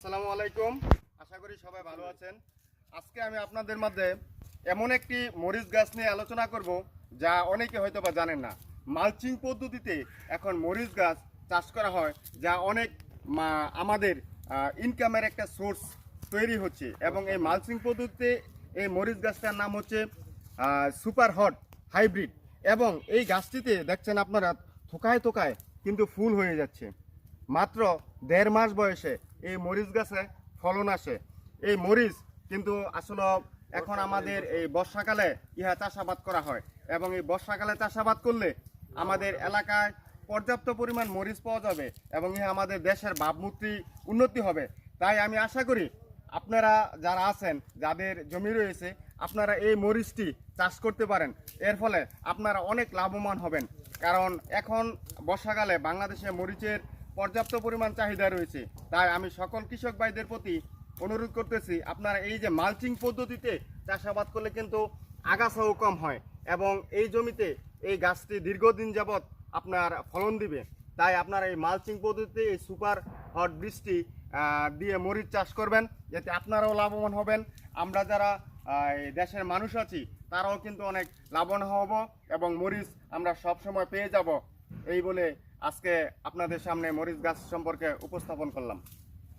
আসসালামু আলাইকুম। আশা করি সবাই ভালো আছেন। আজকে আমি আপনাদের মধ্যে এমন একটি মরিচ গাছ নিয়ে আলোচনা করব যা অনেকে হয়তো বা জানেন না। মালচিং পদ্ধতিতে এখন মরিচ গাছ চাষ করা হয়, যা অনেক আমাদের ইনকামের একটা সোর্স তৈরি হচ্ছে। এবং এই মালচিং পদ্ধতিতে এই মরিচ গাছটার নাম হচ্ছে সুপার হট হাইব্রিড। এবং এই গাছটিতে দেখছেন আপনারা থোকায় থোকায় কিন্তু ফুল হয়ে যাচ্ছে। মাত্র 1.5 মাস বয়সে এই মরিচ গাছে ফলন আসে। এই মরিচ কিন্তু আসলে এখন আমাদের এই বর্ষাকালে ইহা চাষাবাদ করা হয়, এবং এই বর্ষাকালে চাষাবাদ করলে আমাদের এলাকায় পর্যাপ্ত পরিমাণ মরিচ পাওয়া যাবে এবং ইহা আমাদের দেশের ভাবমূর্তি উন্নতি হবে। তাই আমি আশা করি আপনারা যারা আছেন, যাদের জমি রয়েছে, আপনারা এই মরিচটি চাষ করতে পারেন। এর ফলে আপনারা অনেক লাভবান হবেন, কারণ এখন বর্ষাকালে বাংলাদেশে মরিচের পর্যাপ্ত পরিমাণ চাহিদা রয়েছে। তাই আমি সকল কৃষক ভাইদের প্রতি অনুরোধ করতেছি, আপনারা এই যে মালচিং পদ্ধতিতে চাষাবাদ করলে কিন্তু আগাছাও কম হয় এবং এই জমিতে এই গাছটি দীর্ঘদিন যাবৎ আপনার ফলন দিবে। তাই আপনারা এই মালচিং পদ্ধতিতে এই সুপার হট বৃষ্টি দিয়ে মরিচ চাষ করবেন, যাতে আপনারাও লাভবান হবেন। আমরা যারা দেশের মানুষ আছি তারাও কিন্তু অনেক লাভবান হব এবং মরিচ আমরা সব সময় পেয়ে যাব। এই বলে আজকে আপনাদের সামনে মরিচ গাছ সম্পর্কে উপস্থাপন করলাম।